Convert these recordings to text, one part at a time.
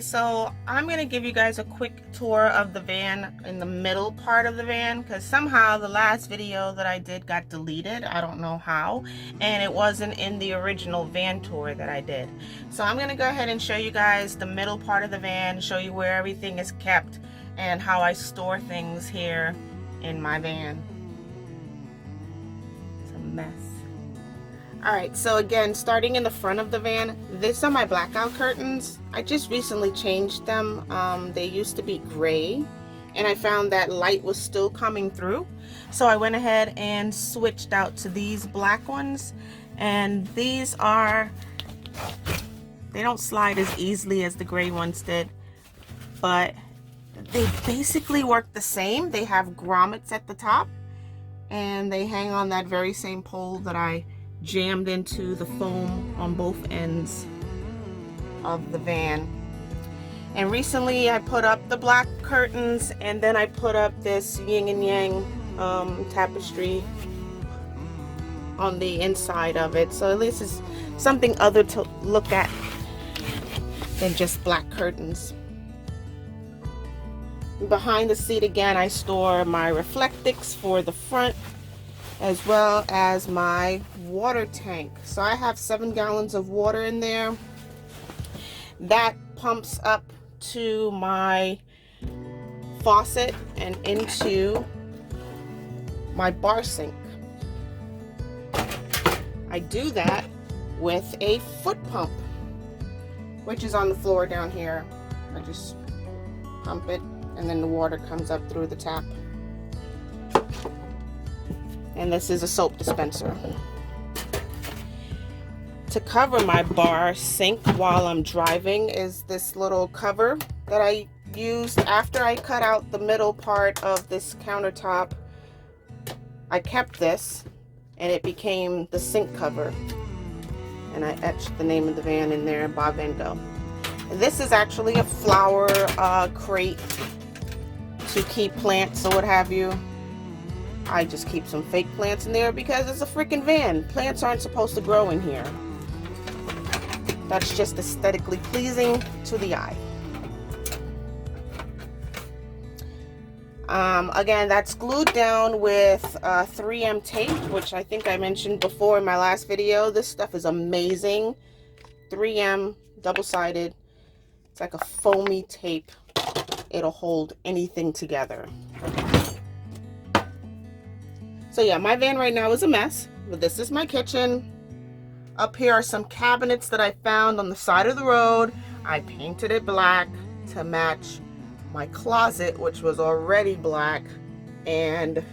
so I'm going to give you guys a quick tour of the van in the middle part of the van, because somehow the last video that I did got deleted. I don't know how, and it wasn't in the original van tour that I did. So I'm going to go ahead and show you guys the middle part of the van, show you where everything is kept and how I store things here in my van. It's a mess. Alright, so again, starting in the front of the van, these are my blackout curtains. I just recently changed them. They used to be gray, and I found that light was still coming through. So I went ahead and switched out to these black ones. And these are, they don't slide as easily as the gray ones did, but they basically work the same. They have grommets at the top, and they hang on that very same pole that I jammed into the foam on both ends of the van. And recently I put up the black curtains, and then I put up this yin and yang tapestry on the inside of it, so at least it's something other to look at than just black curtains. Behind the seat again, I store my Reflectix for the front, as well as my water tank. So I have 7 gallons of water in there. That pumps up to my faucet and into my bar sink. I do that with a foot pump, which is on the floor down here. I just pump it, and then the water comes up through the tap. And this is a soap dispenser. To cover my bar sink while I'm driving is this little cover that I used after I cut out the middle part of this countertop. I kept this, and it became the sink cover. And I etched the name of the van in there, Bob Van Gogh. This is actually a flower crate to keep plants or what have you. I just keep some fake plants in there because it's a freaking van. Plants aren't supposed to grow in here. That's just aesthetically pleasing to the eye. Again, that's glued down with 3M tape, which I think I mentioned before in my last video. This stuff is amazing. 3M, double-sided. It's like a foamy tape. It'll hold anything together. So yeah, my van right now is a mess, but this is my kitchen. Up here are some cabinets that I found on the side of the road. I painted it black to match my closet, which was already black, and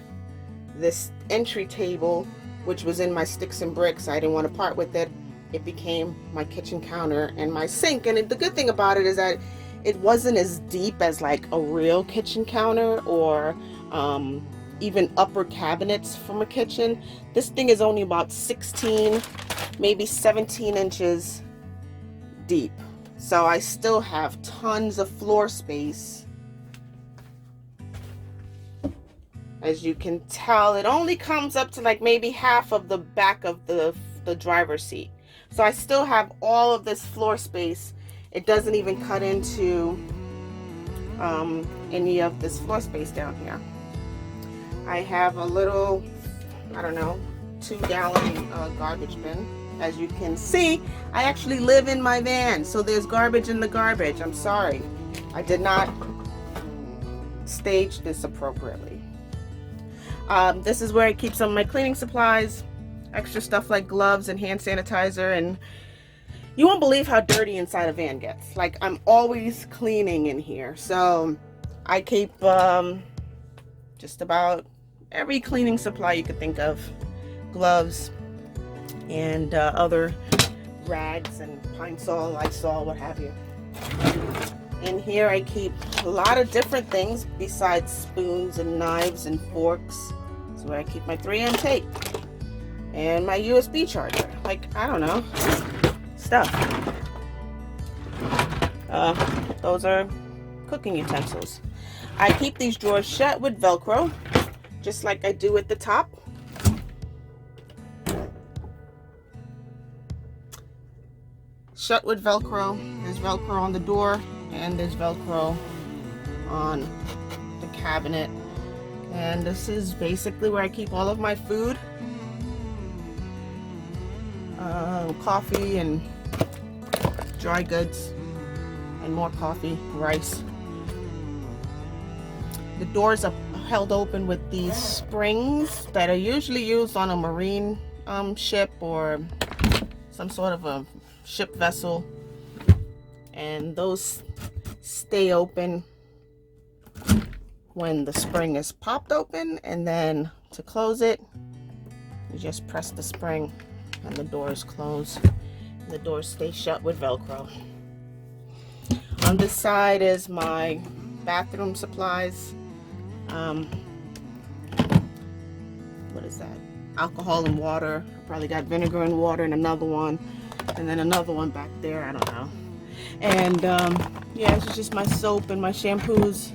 this entry table, which was in my sticks and bricks. I didn't want to part with it. It became my kitchen counter and my sink. And the good thing about it is that it wasn't as deep as like a real kitchen counter or even upper cabinets from a kitchen. This thing is only about 16, maybe 17 inches deep. So I still have tons of floor space. As you can tell, it only comes up to like maybe half of the back of the driver's seat. So I still have all of this floor space. It doesn't even cut into any of this floor space down here. I have a little, I don't know, 2-gallon garbage bin. As you can see, I actually live in my van, so there's garbage in the garbage. I'm sorry. I did not stage this appropriately. This is where I keep some of my cleaning supplies, extra stuff like gloves and hand sanitizer, and you won't believe how dirty inside a van gets. Like, I'm always cleaning in here, so I keep just about every cleaning supply you could think of. Gloves and other rags and Pine Sol, Lysol, what have you. In here I keep a lot of different things besides spoons and knives and forks. That's where I keep my 3M tape and my USB charger. Like, I don't know, stuff. Those are cooking utensils. I keep these drawers shut with Velcro, just like I do at the top. Shut with Velcro. There's Velcro on the door and there's Velcro on the cabinet. And this is basically where I keep all of my food, coffee and dry goods, and more coffee, rice. The doors are held open with these springs that are usually used on a marine ship or some sort of a ship vessel, and those stay open when the spring is popped open, and then to close it you just press the spring and the doors close. The doors stay shut with Velcro. On this side is my bathroom supplies. What is that? Alcohol and water. I probably got vinegar and water and another one, and then another one back there, I don't know. And yeah, it's just my soap and my shampoos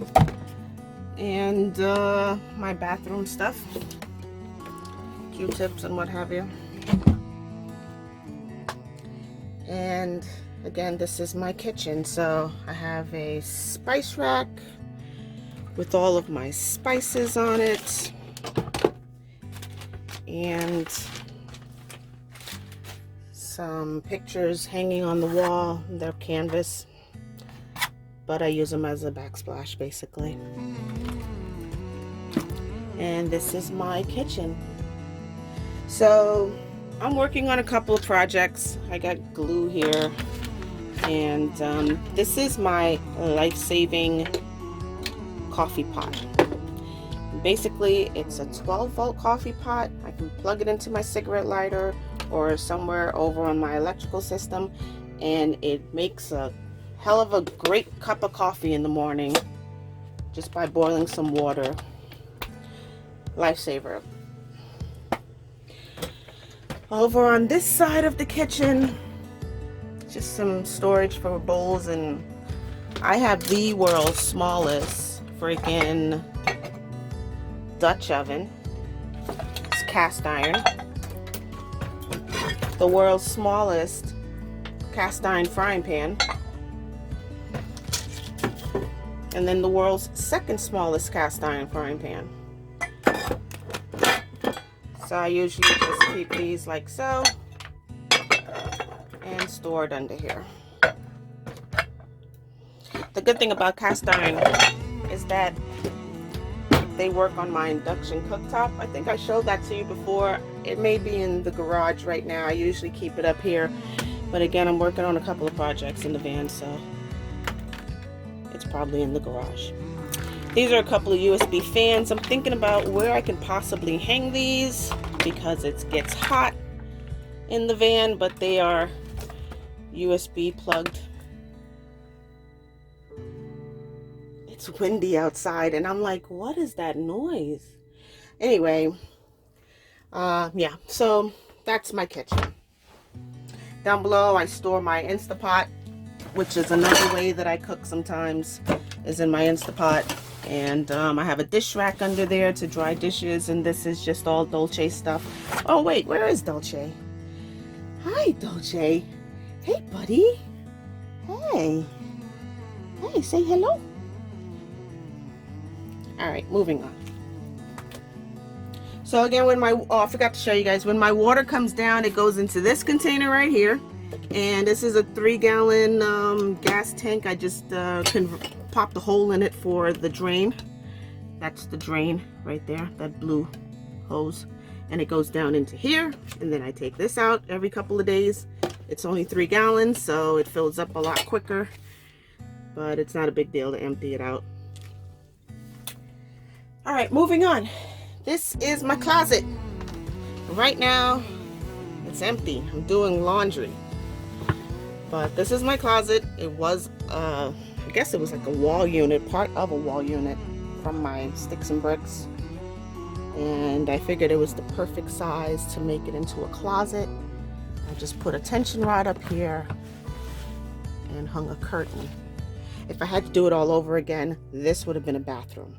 and my bathroom stuff, Q-tips and what have you. And again, this is my kitchen. So I have a spice rack with all of my spices on it, and some pictures hanging on the wall. They're canvas, but I use them as a backsplash basically. And this is my kitchen. So I'm working on a couple of projects. I got glue here, and this is my life-saving coffee pot. Basically, it's a 12-volt coffee pot. I can plug it into my cigarette lighter or somewhere over on my electrical system, and it makes a hell of a great cup of coffee in the morning just by boiling some water. Lifesaver. Over on this side of the kitchen, just some storage for bowls, and I have the world's smallest freaking Dutch oven. It's cast iron. The world's smallest cast iron frying pan. And then the world's second smallest cast iron frying pan. So I usually just keep these like so and store it under here. The good thing about cast iron is that they work on my induction cooktop. I think I showed that to you before. It may be in the garage right now. I usually keep it up here, but again, I'm working on a couple of projects in the van, so it's probably in the garage. These are a couple of USB fans. I'm thinking about where I can possibly hang these because it gets hot in the van, but they are USB plugged. It's windy outside, and I'm like, what is that noise? Anyway, yeah, so that's my kitchen. Down below, I store my Instapot, which is another way that I cook sometimes, is in my Instapot. And I have a dish rack under there to dry dishes, and this is just all Dolce stuff. Oh wait, where is Dolce? Hi, Dolce. Hey, buddy. Hey. Hey, say hello. Alright, moving on. So again, when my, I forgot to show you guys, when my water comes down, it goes into this container right here. And this is a 3-gallon gas tank. I just can pop the hole in it for the drain. That's the drain right there, that blue hose. And it goes down into here. And then I take this out every couple of days. It's only 3 gallons, so it fills up a lot quicker. But it's not a big deal to empty it out. All right, moving on. This is my closet. Right now, it's empty. I'm doing laundry. But this is my closet. It was, I guess it was like a wall unit, part of a wall unit from my sticks and bricks. And I figured it was the perfect size to make it into a closet. I just put a tension rod up here and hung a curtain. If I had to do it all over again, this would have been a bathroom.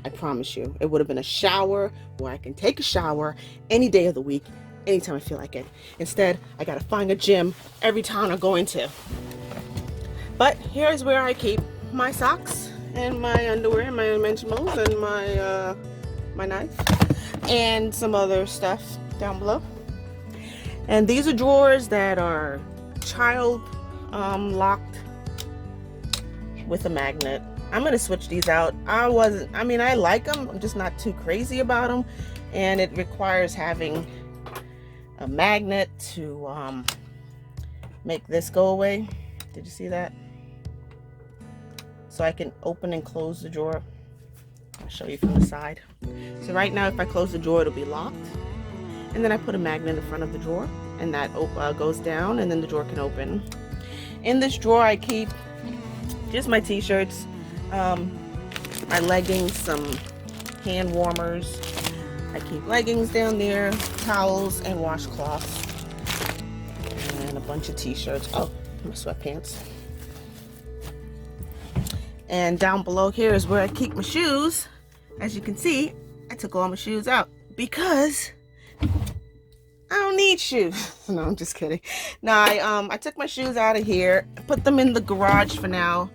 I promise you. It would have been a shower where I can take a shower any day of the week, anytime I feel like it. Instead, I gotta find a gym every town I go into. But here's where I keep my socks and my underwear, my Mentimals, and my knife, and some other stuff down below. And these are drawers that are child locked with a magnet. I'm gonna switch these out. I like them, I'm just not too crazy about them, and it requires having a magnet to make this go away. Did you see that? So I can open and close the drawer. I'll show you from the side. So right now, if I close the drawer, it'll be locked. And then I put a magnet in front of the drawer, and that goes down, and then the drawer can open. In this drawer, I keep just my t-shirts, my leggings, some hand warmers. I keep leggings down there, towels, and washcloths, and a bunch of t-shirts. Oh, my sweatpants. And down below here is where I keep my shoes. As you can see, I took all my shoes out because I don't need shoes. No, I'm just kidding. No, I took my shoes out of here, put them in the garage for now.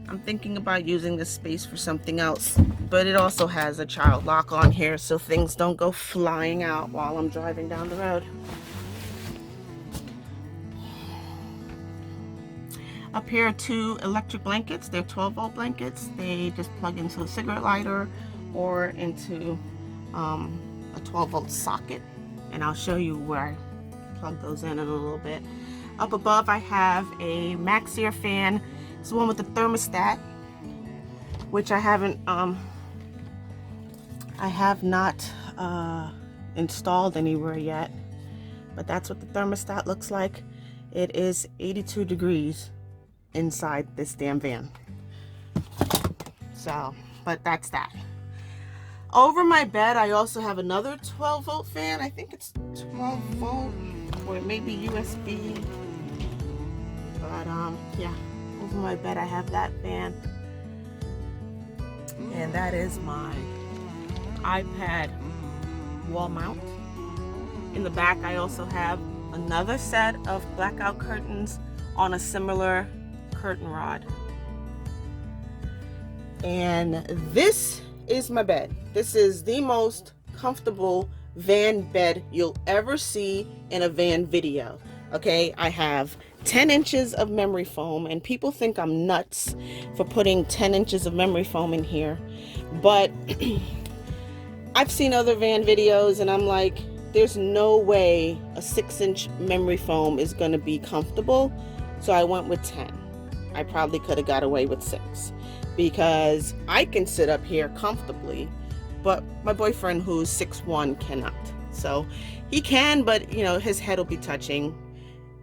I'm thinking about using this space for something else, but it also has a child lock on here so things don't go flying out while I'm driving down the road. Up here are 2 electric blankets. They're 12-volt blankets. They just plug into a cigarette lighter or into a 12-volt socket. And I'll show you where I plug those in a little bit. Up above, I have a MISC fan. It's the one with the thermostat, which I have not installed anywhere yet. But that's what the thermostat looks like. It is 82 degrees inside this damn van. So, but that's that. Over my bed, I also have another 12-volt fan. I think it's 12-volt, or it may be USB. But yeah, over my bed I have that fan, and that is my iPad wall mount. In the back, I also have another set of blackout curtains on a similar curtain rod. And this is my bed. This is the most comfortable van bed you'll ever see in a van video. Okay, I have 10 inches of memory foam, and people think I'm nuts for putting 10 inches of memory foam in here, but I've seen other van videos and I'm like, there's no way a 6-inch memory foam is going to be comfortable, so I went with 10. I probably could have got away with 6 because I can sit up here comfortably, but my boyfriend, who's 6'1", cannot. So he can, but you know, his head will be touching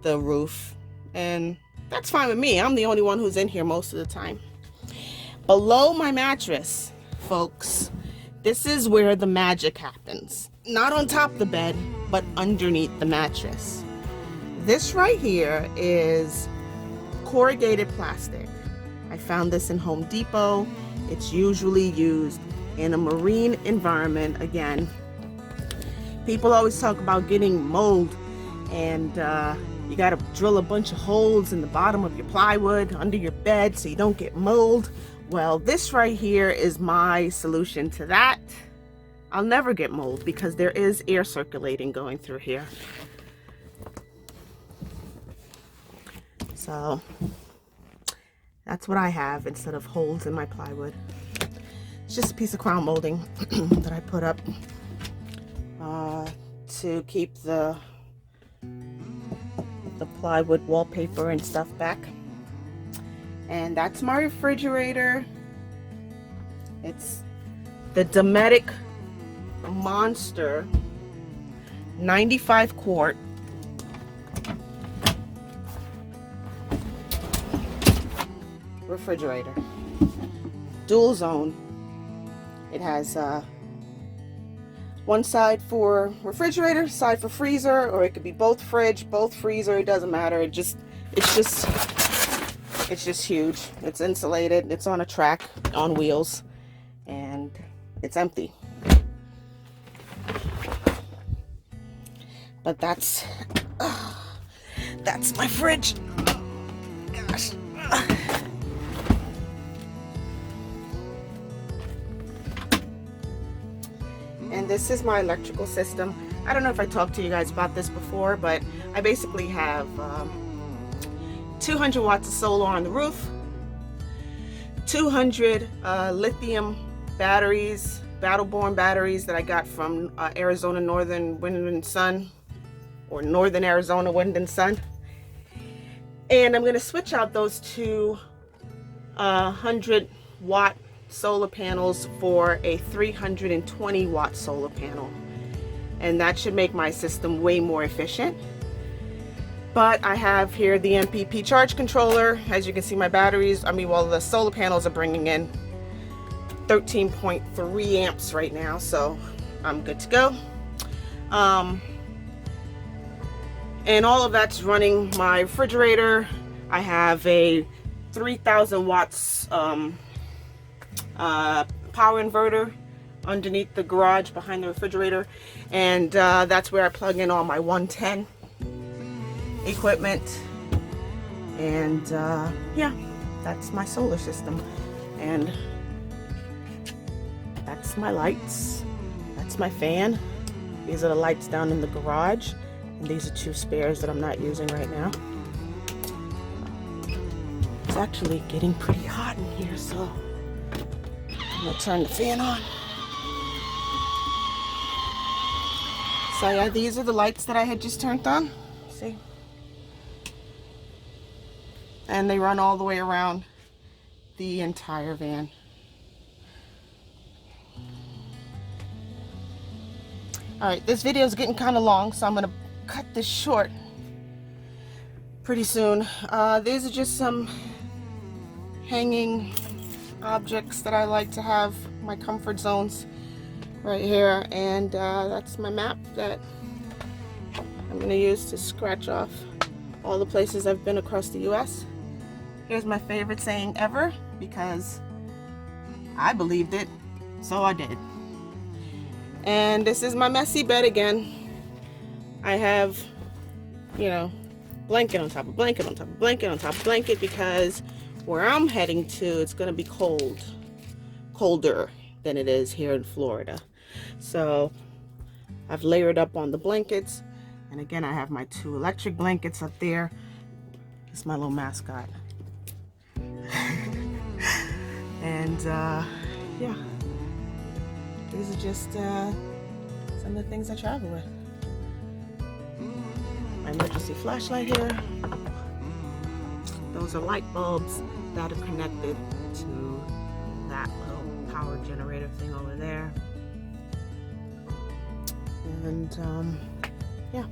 the roof, and that's fine with me. I'm the only one who's in here most of the time. Below my mattress, folks, this is where the magic happens. Not on top of the bed, but underneath the mattress. This right here is corrugated plastic. I found this in Home Depot. It's usually used in a marine environment. Again, people always talk about getting mold, and you got to drill a bunch of holes in the bottom of your plywood under your bed so you don't get mold. Well, this right here is my solution to that. I'll never get mold because there is air circulating going through here. So that's what I have instead of holes in my plywood. It's just a piece of crown molding that I put up to keep the plywood wallpaper and stuff back. And that's my refrigerator. It's the Dometic Monster 95 quart refrigerator, dual zone. It has one side for refrigerator, side for freezer, or it could be both fridge, both freezer. It doesn't matter. It's just huge. It's insulated. It's on a track, on wheels, and it's empty. But that's my fridge. Gosh. And this is my electrical system. I don't know if I talked to you guys about this before, but I basically have 200 watts of solar on the roof, 200 lithium batteries, battle-born batteries that I got from Arizona Northern Wind and Sun, or Northern Arizona Wind and Sun. And I'm going to switch out those two 100 watt solar panels for a 320 watt solar panel, and that should make my system way more efficient. But I have here the MPP charge controller. As you can see, my batteries, the solar panels are bringing in 13.3 amps right now, so I'm good to go. And all of that's running my refrigerator. I have a 3000 watts power inverter underneath the garage behind the refrigerator, and that's where I plug in all my 110 equipment. And yeah, that's my solar system, and that's my lights, that's my fan. These are the lights down in the garage, and these are two spares that I'm not using right now. It's actually getting pretty hot in here, so I'm gonna turn the fan on. So yeah, these are the lights that I had just turned on. See? And they run all the way around the entire van. Alright, this video is getting kind of long, so I'm going to cut this short pretty soon. These are just some hanging objects that I like to have, my comfort zones right here. And that's my map that I'm going to use to scratch off all the places I've been across the US. Here's my favorite saying ever, because I believed it, so I did. And this is my messy bed again. I have, blanket on top of blanket on top of blanket on top of blanket, because where I'm heading to, it's going to be colder than it is here in Florida. So I've layered up on the blankets. And again, I have my 2 electric blankets up there. It's my little mascot. And yeah, these are just some of the things I travel with. My emergency flashlight here. Those are light bulbs that are connected to that little power generator thing over there. And yeah.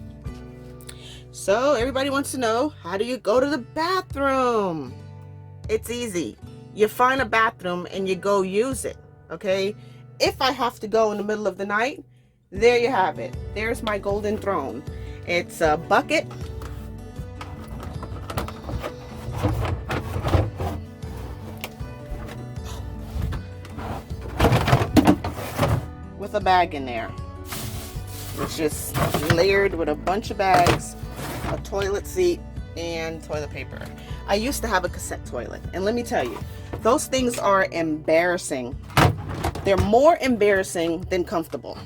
So everybody wants to know, how do you go to the bathroom? It's easy. You find a bathroom and you go use it, okay? If I have to go in the middle of the night, there you have it. There's my golden throne. It's a bucket with a bag in there. It's just layered with a bunch of bags, a toilet seat, and toilet paper. I used to have a cassette toilet, and let me tell you, those things are embarrassing. They're more embarrassing than comfortable,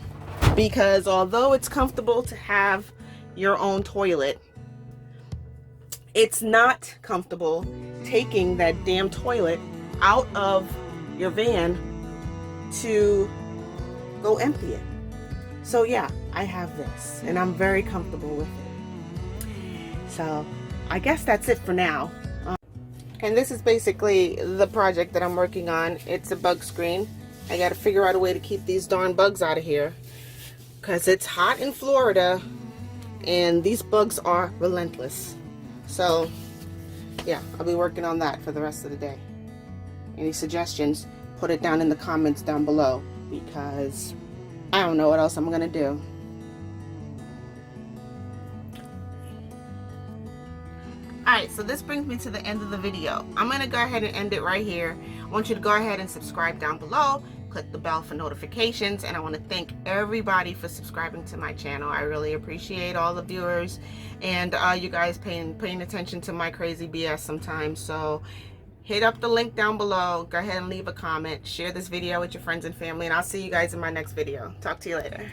because although it's comfortable to have your own toilet, it's not comfortable taking that damn toilet out of your van to go empty it. So yeah, I have this, and I'm very comfortable with it. So I guess that's it for now. And this is basically the project that I'm working on. It's a bug screen. I got to figure out a way to keep these darn bugs out of here, because it's hot in Florida and these bugs are relentless. So yeah, I'll be working on that for the rest of the day. Any suggestions, put it down in the comments down below, because I don't know what else I'm gonna do. Alright, so this brings me to the end of the video. I'm gonna go ahead and end it right here. I want you to go ahead and subscribe down below. click the bell for notifications. And I want to thank everybody for subscribing to my channel. I really appreciate all the viewers and you guys paying attention to my crazy BS sometimes. So hit up the link down below. Go ahead and leave a comment. Share this video with your friends and family, and I'll see you guys in my next video. Talk to you later.